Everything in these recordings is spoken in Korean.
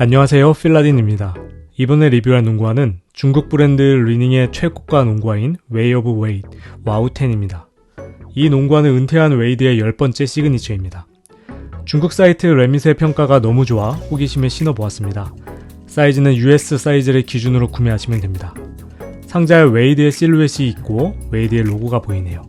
안녕하세요, 필라딘입니다. 이번에 리뷰할 농구화는 중국 브랜드 리닝의 최고가 농구화인 웨이 오브 웨이드 와우10입니다. 이 농구화는 은퇴한 웨이드의 10번째 시그니처입니다. 중국 사이트 레밋의 평가가 너무 좋아 호기심에 신어보았습니다. 사이즈는 US 사이즈를 기준으로 구매하시면 됩니다. 상자에 웨이드의 실루엣이 있고 웨이드의 로고가 보이네요.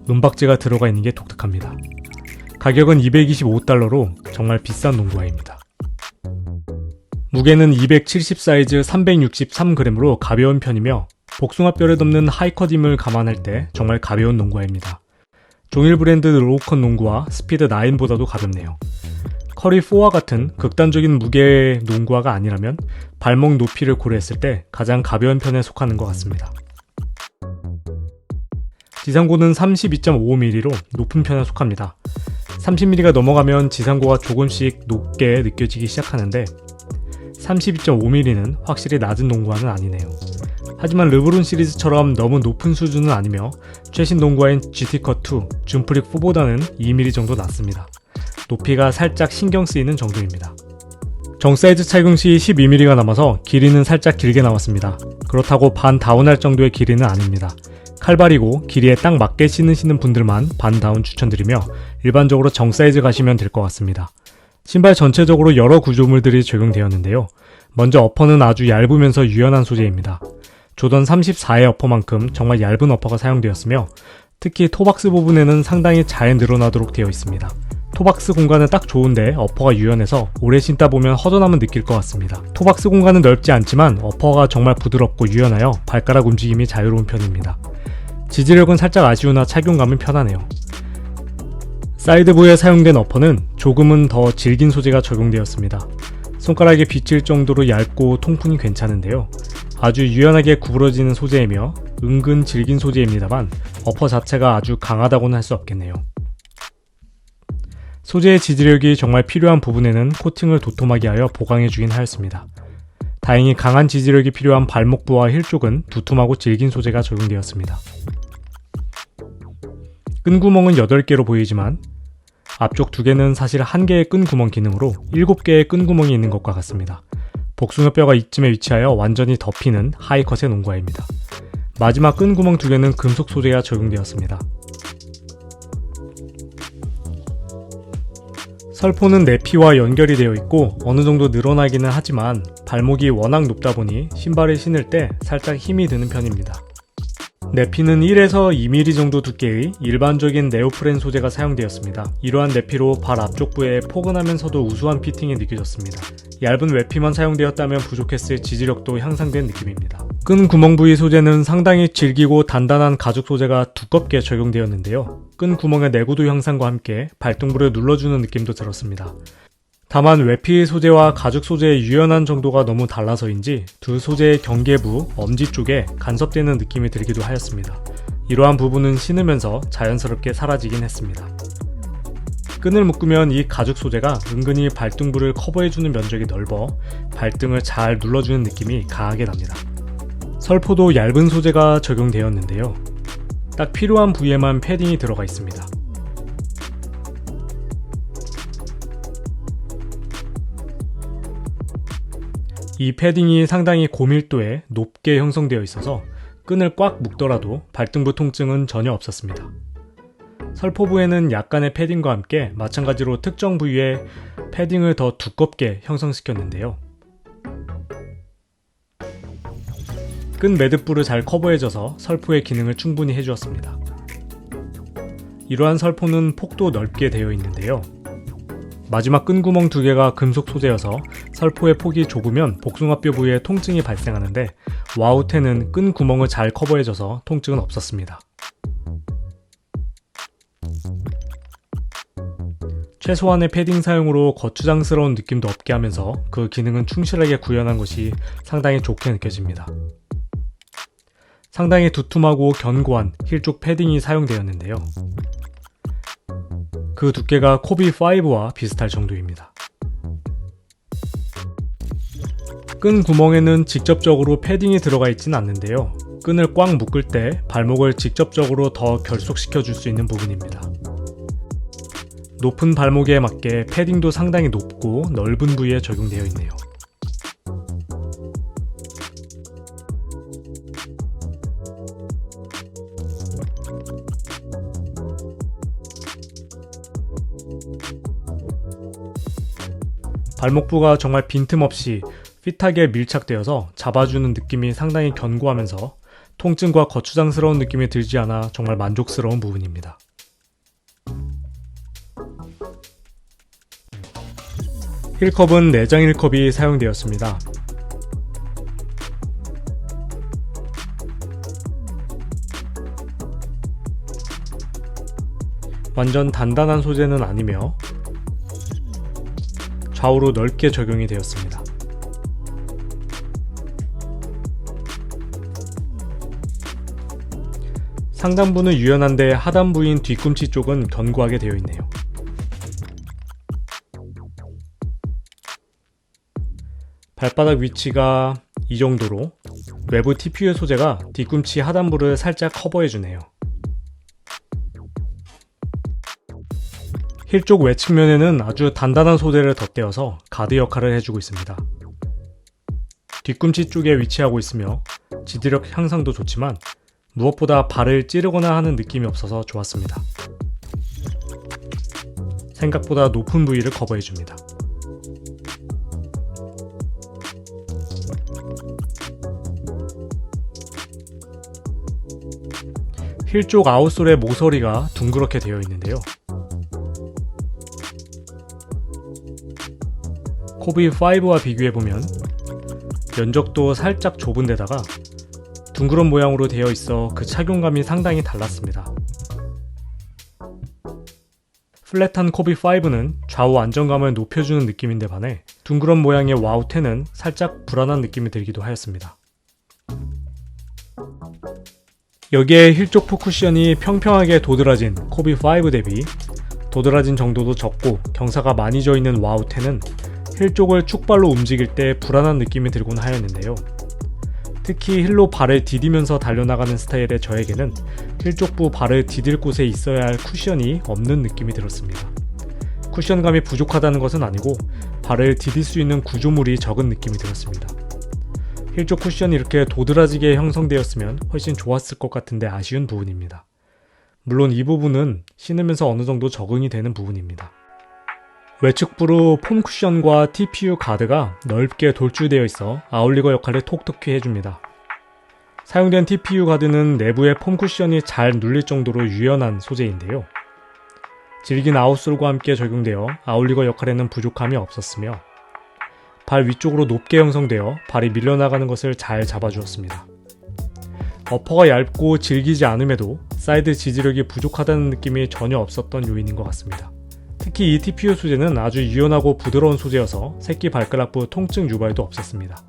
은박지가 들어가 있는 게 독특합니다. 가격은 $225로 정말 비싼 농구화입니다. 무게는 270 사이즈 363g으로 가벼운 편이며 복숭아뼈를 덮는 하이컷임을 감안할 때 정말 가벼운 농구화입니다. 종일 브랜드 로우컷 농구화 스피드 9보다도 가볍네요. 커리 4와 같은 극단적인 무게의 농구화가 아니라면 발목 높이를 고려했을 때 가장 가벼운 편에 속하는 것 같습니다. 지상고는 32.5mm로 높은 편에 속합니다. 30mm가 넘어가면 지상고가 조금씩 높게 느껴지기 시작하는데 32.5mm는 확실히 낮은 농구화는 아니네요. 하지만 르브론 시리즈처럼 너무 높은 수준은 아니며 최신 농구화인 GT컷2, 줌프릭 4보다는 2mm 정도 낮습니다. 높이가 살짝 신경 쓰이는 정도입니다. 정사이즈 착용 시 12mm가 남아서 길이는 살짝 길게 나왔습니다. 그렇다고 반 다운할 정도의 길이는 아닙니다. 칼발이고 길이에 딱 맞게 신으시는 분들만 반 다운 추천드리며 일반적으로 정사이즈 가시면 될 것 같습니다. 신발 전체적으로 여러 구조물들이 적용되었는데요. 먼저 어퍼는 아주 얇으면서 유연한 소재입니다. 조던 34의 어퍼만큼 정말 얇은 어퍼가 사용되었으며 특히 토박스 부분에는 상당히 잘 늘어나도록 되어 있습니다. 토박스 공간은 딱 좋은데 어퍼가 유연해서 오래 신다 보면 허전함은 느낄 것 같습니다. 토박스 공간은 넓지 않지만 어퍼가 정말 부드럽고 유연하여 발가락 움직임이 자유로운 편입니다. 지지력은 살짝 아쉬우나 착용감은 편하네요. 사이드부에 사용된 어퍼는 조금은 더 질긴 소재가 적용되었습니다. 손가락에 비칠 정도로 얇고 통풍이 괜찮은데요. 아주 유연하게 구부러지는 소재이며 은근 질긴 소재입니다만 어퍼 자체가 아주 강하다고는 할 수 없겠네요. 소재의 지지력이 정말 필요한 부분에는 코팅을 도톰하게 하여 보강해주긴 하였습니다. 다행히 강한 지지력이 필요한 발목부와 힐 쪽은 두툼하고 질긴 소재가 적용되었습니다. 끈구멍은 8개로 보이지만 앞쪽 2개는 사실 1개의 끈구멍 기능으로 7개의 끈구멍이 있는 것과 같습니다. 복숭아뼈가 이쯤에 위치하여 완전히 덮이는 하이컷의 농구화입니다. 마지막 끈구멍 2개는 금속 소재가 적용되었습니다. 설포는 내피와 연결이 되어 있고 어느 정도 늘어나기는 하지만 발목이 워낙 높다 보니 신발을 신을 때 살짝 힘이 드는 편입니다. 내피는 1에서 2mm 정도 두께의 일반적인 네오프렌 소재가 사용되었습니다. 이러한 내피로 발 앞쪽부에 포근하면서도 우수한 피팅이 느껴졌습니다. 얇은 외피만 사용되었다면 부족했을 지지력도 향상된 느낌입니다. 끈 구멍 부위 소재는 상당히 질기고 단단한 가죽 소재가 두껍게 적용되었는데요. 끈 구멍의 내구도 향상과 함께 발등부를 눌러주는 느낌도 들었습니다. 다만 외피 소재와 가죽 소재의 유연한 정도가 너무 달라서인지 두 소재의 경계부, 엄지 쪽에 간섭되는 느낌이 들기도 하였습니다. 이러한 부분은 신으면서 자연스럽게 사라지긴 했습니다. 끈을 묶으면 이 가죽 소재가 은근히 발등부를 커버해주는 면적이 넓어 발등을 잘 눌러주는 느낌이 강하게 납니다. 설포도 얇은 소재가 적용되었는데요. 딱 필요한 부위에만 패딩이 들어가 있습니다. 이 패딩이 상당히 고밀도에 높게 형성되어 있어서 끈을 꽉 묶더라도 발등부 통증은 전혀 없었습니다. 설포부에는 약간의 패딩과 함께 마찬가지로 특정 부위에 패딩을 더 두껍게 형성시켰는데요. 끈 매듭부를 잘 커버해줘서 설포의 기능을 충분히 해주었습니다. 이러한 설포는 폭도 넓게 되어 있는데요. 마지막 끈구멍 2개가 금속 소재여서 설포의 폭이 좁으면 복숭아뼈 부위에 통증이 발생하는데 와우10은 끈구멍을 잘 커버해줘서 통증은 없었습니다. 최소한의 패딩 사용으로 거추장스러운 느낌도 없게 하면서 그 기능은 충실하게 구현한 것이 상당히 좋게 느껴집니다. 상당히 두툼하고 견고한 힐 쪽 패딩이 사용되었는데요. 그 두께가 코비5와 비슷할 정도입니다. 끈 구멍에는 직접적으로 패딩이 들어가 있진 않는데요. 끈을 꽉 묶을 때 발목을 직접적으로 더 결속시켜 줄 수 있는 부분입니다. 높은 발목에 맞게 패딩도 상당히 높고 넓은 부위에 적용되어 있네요. 발목부가 정말 빈틈없이 핏하게 밀착되어서 잡아주는 느낌이 상당히 견고하면서 통증과 거추장스러운 느낌이 들지 않아 정말 만족스러운 부분입니다. 힐컵은 내장 힐컵이 사용되었습니다. 완전 단단한 소재는 아니며 좌우로 넓게 적용이 되었습니다. 상단부는 유연한데 하단부인 뒤꿈치 쪽은 견고하게 되어 있네요. 발바닥 위치가 이 정도로 외부 TPU 소재가 뒤꿈치 하단부를 살짝 커버해주네요. 힐 쪽 외측면에는 아주 단단한 소재를 덧대어서 가드 역할을 해주고 있습니다. 뒤꿈치 쪽에 위치하고 있으며 지지력 향상도 좋지만 무엇보다 발을 찌르거나 하는 느낌이 없어서 좋았습니다. 생각보다 높은 부위를 커버해줍니다. 힐 쪽 아웃솔의 모서리가 둥그렇게 되어 있는데요. 코비5와 비교해보면 면적도 살짝 좁은 데다가 둥그런 모양으로 되어 있어 그 착용감이 상당히 달랐습니다. 플랫한 코비5는 좌우 안정감을 높여주는 느낌인데 반해 둥그런 모양의 와우10은 살짝 불안한 느낌이 들기도 하였습니다. 여기에 힐 쪽 포쿠션이 평평하게 도드라진 코비5 대비 도드라진 정도도 적고 경사가 많이 져있는 와우10은 힐 쪽을 축발로 움직일 때 불안한 느낌이 들곤 하였는데요. 특히 힐로 발을 디디면서 달려나가는 스타일의 저에게는 힐 쪽부 발을 디딜 곳에 있어야 할 쿠션이 없는 느낌이 들었습니다. 쿠션감이 부족하다는 것은 아니고 발을 디딜 수 있는 구조물이 적은 느낌이 들었습니다. 힐 쪽 쿠션이 이렇게 도드라지게 형성되었으면 훨씬 좋았을 것 같은데 아쉬운 부분입니다. 물론 이 부분은 신으면서 어느 정도 적응이 되는 부분입니다. 외측부로 폼 쿠션과 TPU 가드가 넓게 돌출되어 있어 아울리거 역할을 톡톡히 해줍니다. 사용된 TPU 가드는 내부에 폼 쿠션이 잘 눌릴 정도로 유연한 소재인데요. 질긴 아웃솔과 함께 적용되어 아울리거 역할에는 부족함이 없었으며 발 위쪽으로 높게 형성되어 발이 밀려나가는 것을 잘 잡아주었습니다. 어퍼가 얇고 질기지 않음에도 사이드 지지력이 부족하다는 느낌이 전혀 없었던 요인인 것 같습니다. 특히 이 TPU 소재는 아주 유연하고 부드러운 소재여서 새끼 발가락부 통증 유발도 없었습니다.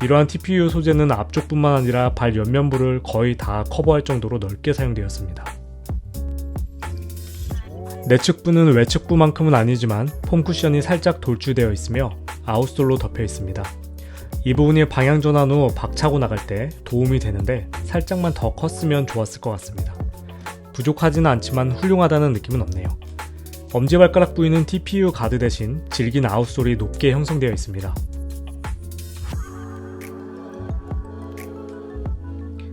이러한 TPU 소재는 앞쪽뿐만 아니라 발 옆면부를 거의 다 커버할 정도로 넓게 사용되었습니다. 내측부는 외측부만큼은 아니지만 폼 쿠션이 살짝 돌출되어 있으며 아웃솔로 덮여 있습니다. 이 부분이 방향 전환 후 박차고 나갈 때 도움이 되는데 살짝만 더 컸으면 좋았을 것 같습니다. 부족하지는 않지만 훌륭하다는 느낌은 없네요. 엄지발가락 부위는 TPU 가드 대신 질긴 아웃솔이 높게 형성되어 있습니다.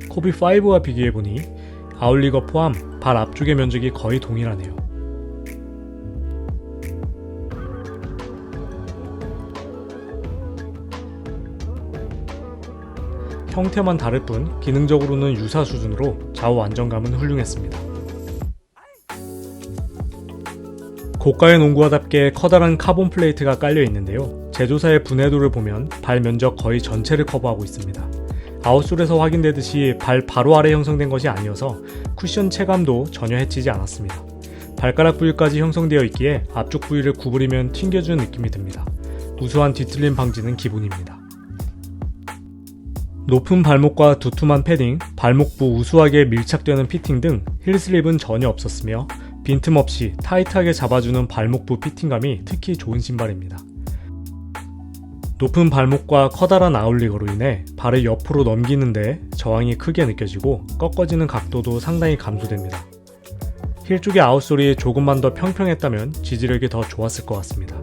코비5와 비교해보니 아울리거 포함 발 앞쪽의 면적이 거의 동일하네요. 형태만 다를 뿐 기능적으로는 유사 수준으로 좌우 안정감은 훌륭했습니다. 고가의 농구화답게 커다란 카본 플레이트가 깔려 있는데요. 제조사의 분해도를 보면 발 면적 거의 전체를 커버하고 있습니다. 아웃솔에서 확인되듯이 발 바로 아래 형성된 것이 아니어서 쿠션 체감도 전혀 해치지 않았습니다. 발가락 부위까지 형성되어 있기에 앞쪽 부위를 구부리면 튕겨주는 느낌이 듭니다. 우수한 뒤틀림 방지는 기본입니다. 높은 발목과 두툼한 패딩, 발목부 우수하게 밀착되는 피팅 등 힐슬립은 전혀 없었으며 빈틈없이 타이트하게 잡아주는 발목부 피팅감이 특히 좋은 신발입니다. 높은 발목과 커다란 아울리거로 인해 발을 옆으로 넘기는데 저항이 크게 느껴지고 꺾어지는 각도도 상당히 감소됩니다. 힐 쪽의 아웃솔이 조금만 더 평평했다면 지지력이 더 좋았을 것 같습니다.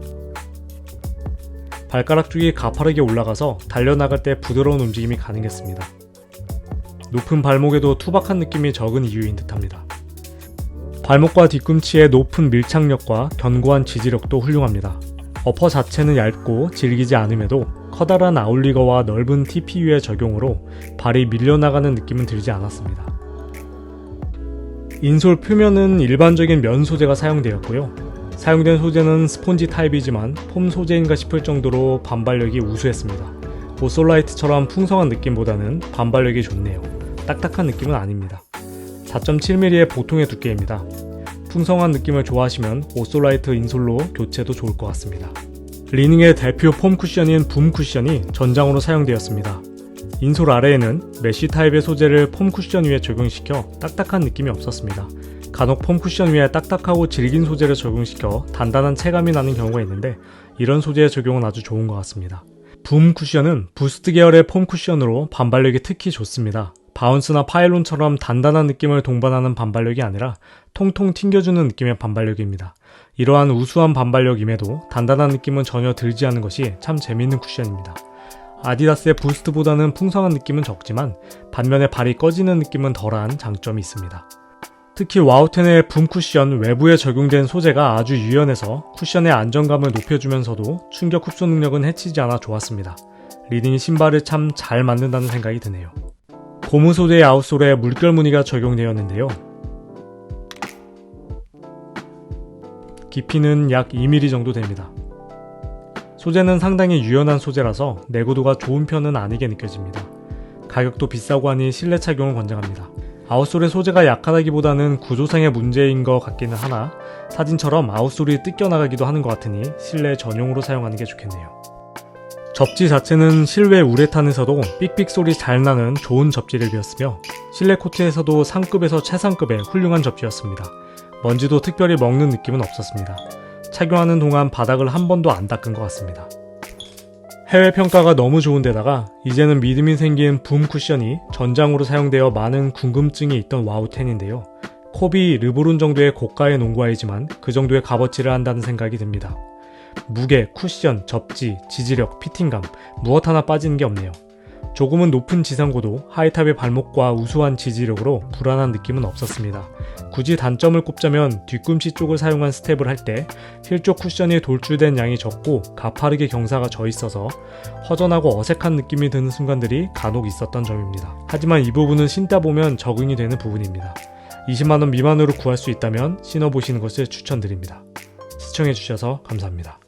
발가락 쪽이 가파르게 올라가서 달려나갈 때 부드러운 움직임이 가능했습니다. 높은 발목에도 투박한 느낌이 적은 이유인 듯합니다. 발목과 뒤꿈치의 높은 밀착력과 견고한 지지력도 훌륭합니다. 어퍼 자체는 얇고 질기지 않음에도 커다란 아웃리거와 넓은 TPU의 적용으로 발이 밀려나가는 느낌은 들지 않았습니다. 인솔 표면은 일반적인 면 소재가 사용되었고요. 사용된 소재는 스폰지 타입이지만 폼 소재인가 싶을 정도로 반발력이 우수했습니다. 오솔라이트처럼 풍성한 느낌보다는 반발력이 좋네요. 딱딱한 느낌은 아닙니다. 4.7mm의 보통의 두께입니다. 풍성한 느낌을 좋아하시면 오솔라이트 인솔로 교체도 좋을 것 같습니다. 리닝의 대표 폼 쿠션인 붐 쿠션이 전장으로 사용되었습니다. 인솔 아래에는 메쉬 타입의 소재를 폼 쿠션 위에 적용시켜 딱딱한 느낌이 없었습니다. 간혹 폼 쿠션 위에 딱딱하고 질긴 소재를 적용시켜 단단한 체감이 나는 경우가 있는데 이런 소재의 적용은 아주 좋은 것 같습니다. 붐 쿠션은 부스트 계열의 폼 쿠션으로 반발력이 특히 좋습니다. 바운스나 파일론처럼 단단한 느낌을 동반하는 반발력이 아니라 통통 튕겨주는 느낌의 반발력입니다. 이러한 우수한 반발력임에도 단단한 느낌은 전혀 들지 않는 것이 참 재미있는 쿠션입니다. 아디다스의 부스트보다는 풍성한 느낌은 적지만 반면에 발이 꺼지는 느낌은 덜한 장점이 있습니다. 특히 와우10의 붐 쿠션 외부에 적용된 소재가 아주 유연해서 쿠션의 안정감을 높여주면서도 충격 흡수 능력은 해치지 않아 좋았습니다. 리딩이 신발을 참 잘 만든다는 생각이 드네요. 고무 소재의 아웃솔에 물결 무늬가 적용되었는데요. 깊이는 약 2mm 정도 됩니다. 소재는 상당히 유연한 소재라서 내구도가 좋은 편은 아니게 느껴집니다. 가격도 비싸고 하니 실내 착용을 권장합니다. 아웃솔의 소재가 약하다기보다는 구조상의 문제인 것 같기는 하나 사진처럼 아웃솔이 뜯겨나가기도 하는 것 같으니 실내 전용으로 사용하는 게 좋겠네요. 접지 자체는 실외 우레탄에서도 삑삑 소리 잘 나는 좋은 접지를 비었으며 실내 코트에서도 상급에서 최상급의 훌륭한 접지였습니다. 먼지도 특별히 먹는 느낌은 없었습니다. 착용하는 동안 바닥을 한 번도 안 닦은 것 같습니다. 해외 평가가 너무 좋은데다가 이제는 믿음이 생긴 붐 쿠션이 전장으로 사용되어 많은 궁금증이 있던 와우10인데요. 코비, 르브론 정도의 고가의 농구화이지만 그 정도의 값어치를 한다는 생각이 듭니다. 무게, 쿠션, 접지, 지지력, 피팅감 무엇 하나 빠지는 게 없네요. 조금은 높은 지상고도, 하이탑의 발목과 우수한 지지력으로 불안한 느낌은 없었습니다. 굳이 단점을 꼽자면 뒤꿈치 쪽을 사용한 스텝을 할 때 힐 쪽 쿠션이 돌출된 양이 적고 가파르게 경사가 져 있어서 허전하고 어색한 느낌이 드는 순간들이 간혹 있었던 점입니다. 하지만 이 부분은 신다 보면 적응이 되는 부분입니다. 20만원 미만으로 구할 수 있다면 신어보시는 것을 추천드립니다. 시청해주셔서 감사합니다.